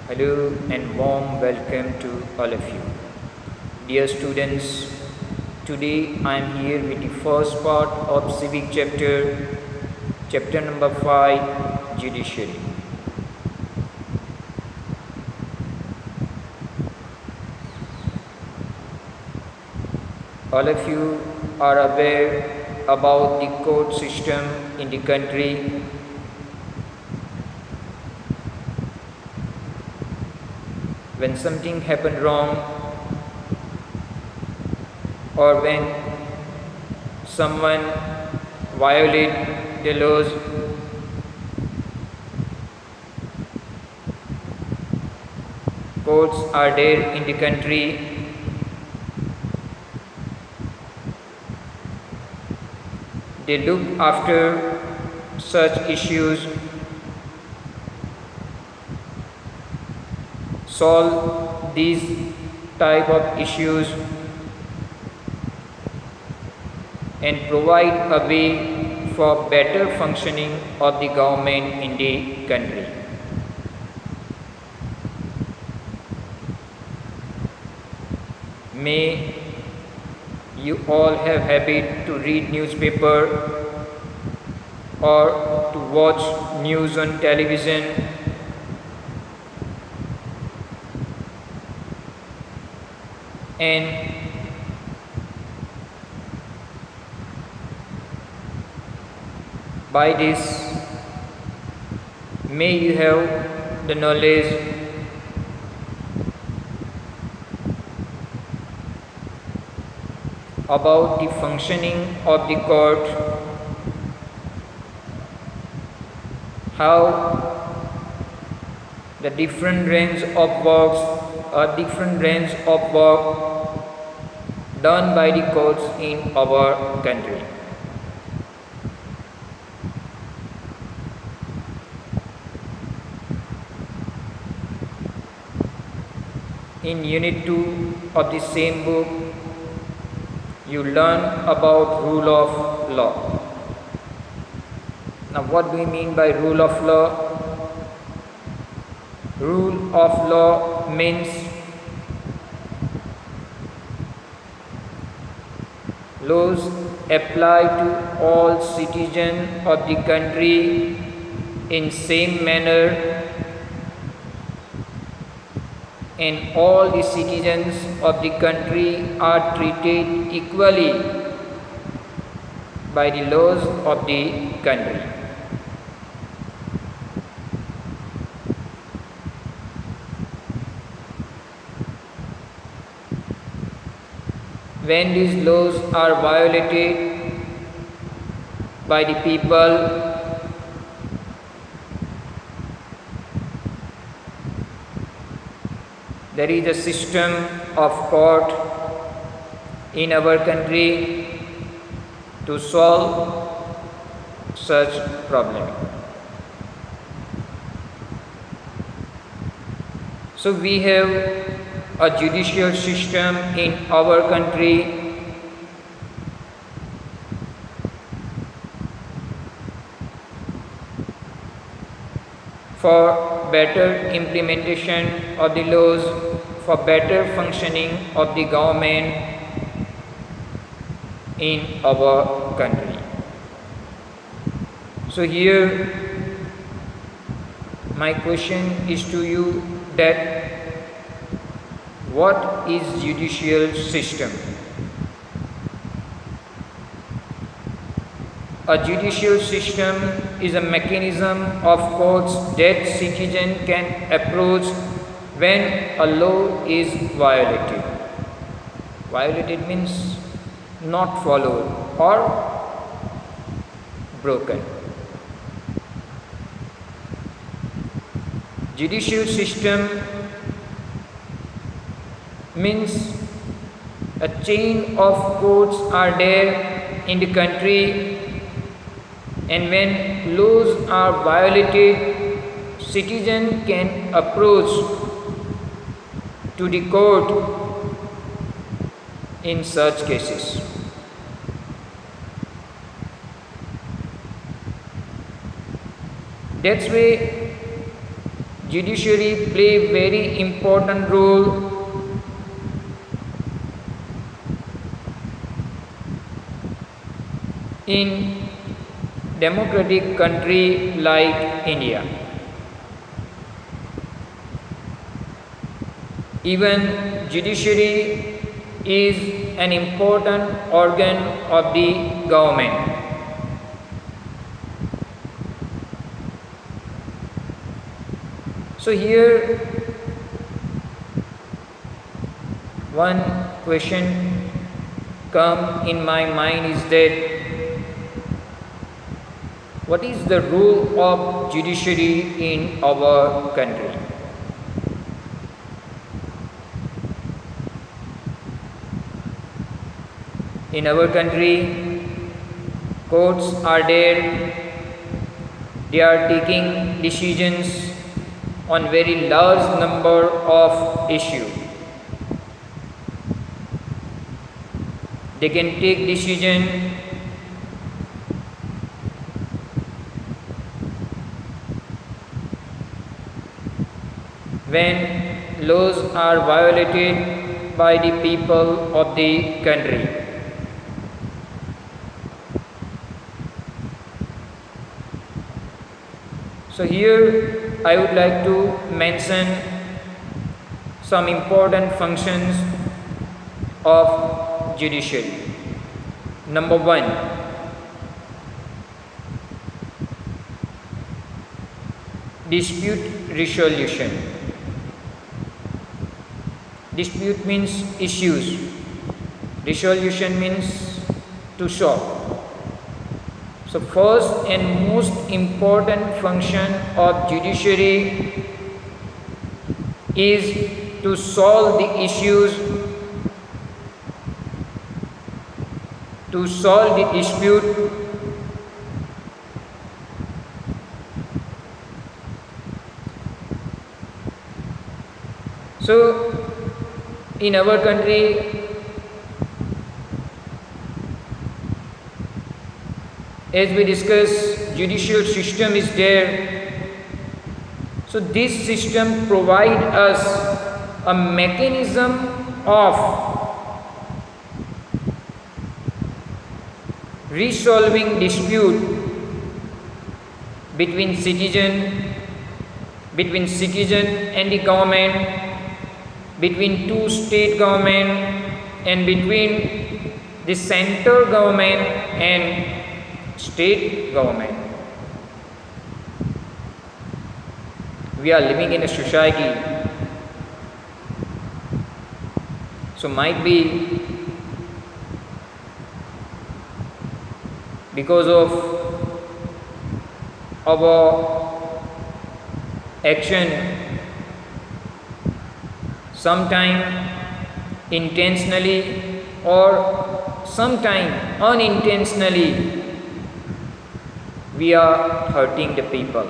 Hello and warm welcome to all of you. Dear students, today I am here with the first part of civic chapter number 5, Judiciary. All of you are aware about the court system in the country. When something happened wrong or when someone violates the laws, courts are there in the country. They look after such issues, solve these type of issues and provide a way for better functioning of the government in the country. May you all have habit to read newspaper or to watch news on television. And by this, may you have the knowledge about the functioning of the court, how the different range of works or different range of work done by the courts in our country. In Unit 2 of the same book, you learn about rule of law. Now, what do we mean by rule of law? Rule of law means laws apply to all citizens of the country in same manner, and all the citizens of the country are treated equally by the laws of the country. When these laws are violated by the people, there is a system of court in our country to solve such problem. So we have a judicial system in our country for better implementation of the laws, for better functioning of the government in our country. So here my question is to you that what is judicial system? A judicial system is a mechanism of courts that citizen can approach when a law is violated. Violated means not followed or broken. Judicial system means a chain of courts are there in the country, and when laws are violated, citizen can approach to the court in such cases. That's why judiciary play very important role in democratic country like India. Even judiciary is an important organ of the government. So here one question come in my mind is that what is the role of judiciary in our country? In our country, courts are there, they are taking decisions on very large number of issues. They can take decision when laws are violated by the people of the country. So here I would like to mention some important functions of judiciary. Number one, dispute resolution. Dispute means issues. Resolution means to solve. So first and most important function of judiciary is to solve the issues, to solve the dispute, so in our country as we discussed, judicial system is there. So this system provides us a mechanism of resolving dispute between citizen and the government, between two state government, and between the central government and state government. We are living in a society, so might be because of our action, sometime intentionally or sometime unintentionally, we are hurting the people.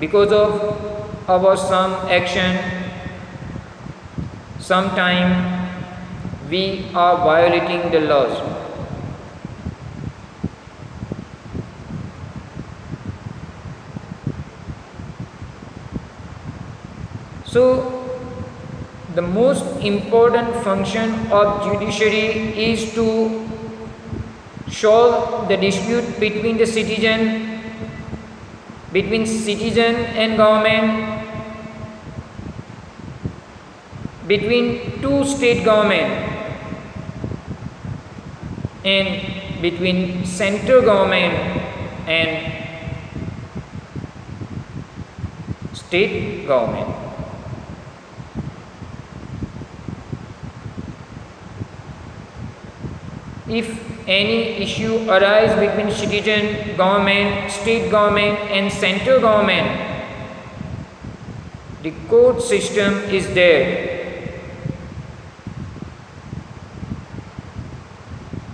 Because of our some action, sometime we are violating the laws. So the most important function of judiciary is to solve the dispute between the citizen and government, between two state government, and between central government and state government. If any issue arises between citizen, government, state government and central government, the court system is there.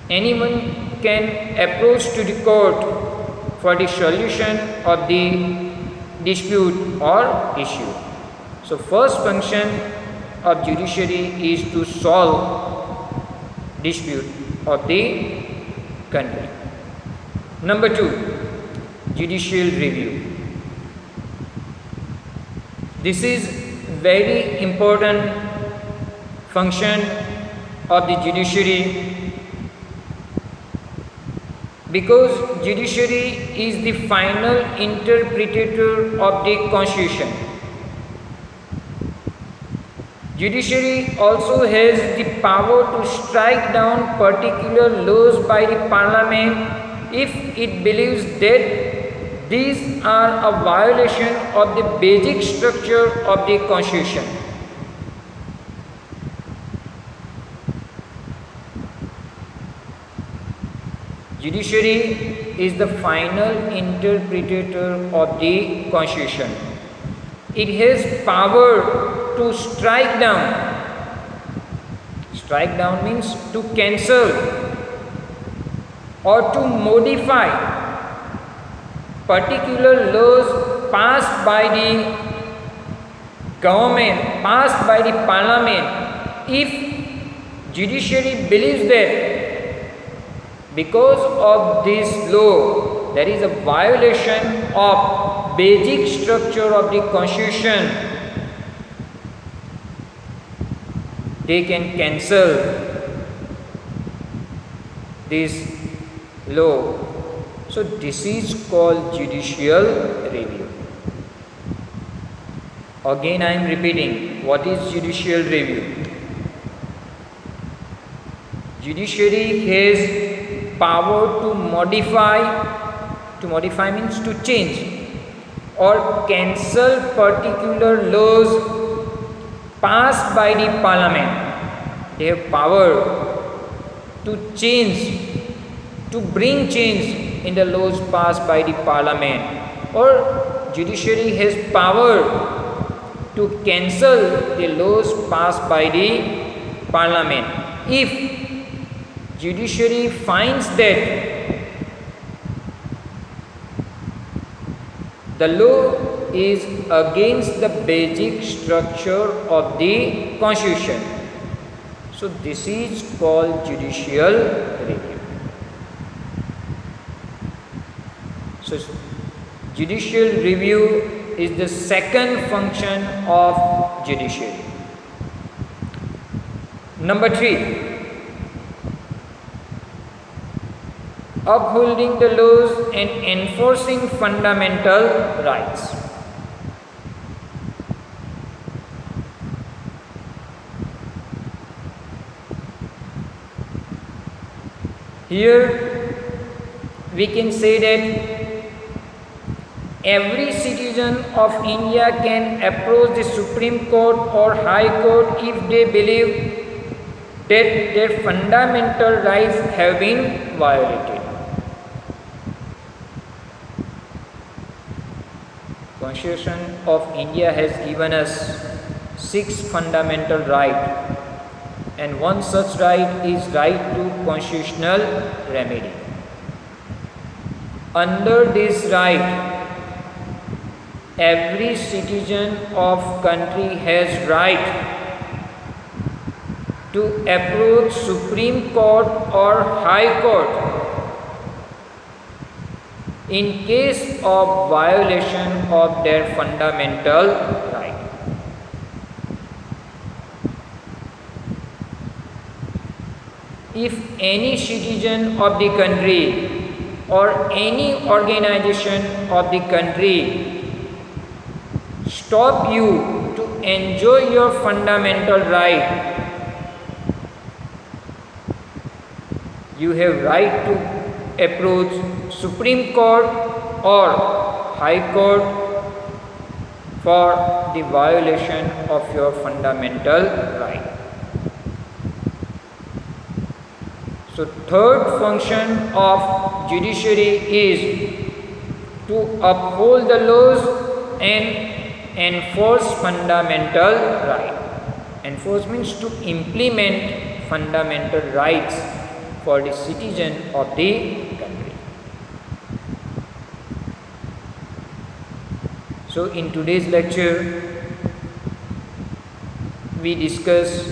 Anyone can approach to the court for the solution of the dispute or issue. So first function of judiciary is to solve dispute of the country. Number two, judicial review. This is very important function of the judiciary, because judiciary is the final interpreter of the constitution. Judiciary also has the power to strike down particular laws by the parliament if it believes that these are a violation of the basic structure of the constitution. Judiciary is the final interpreter of the constitution. It has power to strike down. Strike down means to cancel or to modify particular laws passed by the government, passed by the parliament, if judiciary believes that because of this law there is a violation of basic structure of the constitution, they can cancel this law. So this is called judicial review. Again I am repeating, what is judicial review? Judiciary has power to modify means to change or cancel particular laws passed by the parliament. They have power to change, to bring change in the laws passed by the parliament, or judiciary has power to cancel the laws passed by the parliament if judiciary finds that the law is against the basic structure of the constitution. So this is called judicial review. So judicial review is the second function of judiciary. Number 3, upholding the laws and enforcing fundamental rights. Here we can say that every citizen of India can approach the Supreme Court or High Court if they believe that their fundamental rights have been violated. Constitution of India has given us 6 fundamental rights, and one such right is right to constitutional remedy. Under this right, every citizen of country has right to approach Supreme Court or High Court in case of violation of their fundamental right. If any citizen of the country or any organization of the country stop you to enjoy your fundamental right, you have right to approach Supreme Court or High Court for the violation of your fundamental right. So third function of judiciary is to uphold the laws and enforce fundamental right. Enforce means to implement fundamental rights for the citizen of the country. So in today's lecture, we discuss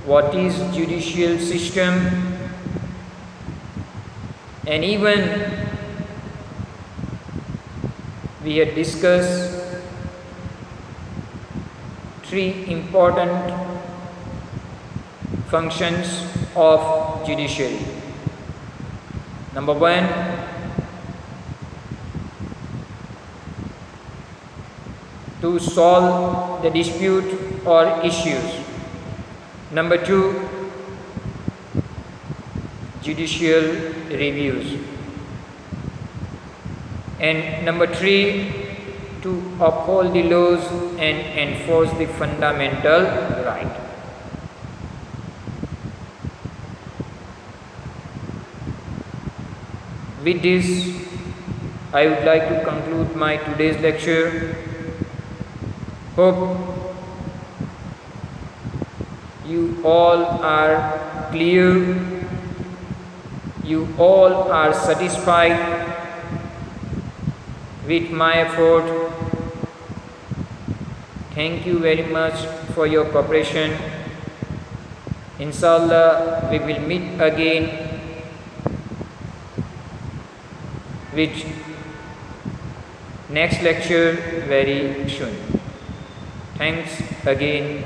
what is judicial system, and even we had discussed three important functions of judiciary. Number one, to solve the dispute or issues. Number two, judicial reviews. And number three, to uphold the laws and enforce the fundamental right. With this, I would like to conclude my today's lecture. Hope you all are clear, you all are satisfied with my effort. Thank you very much for your cooperation. Inshallah, we will meet again with next lecture very soon. Thanks again.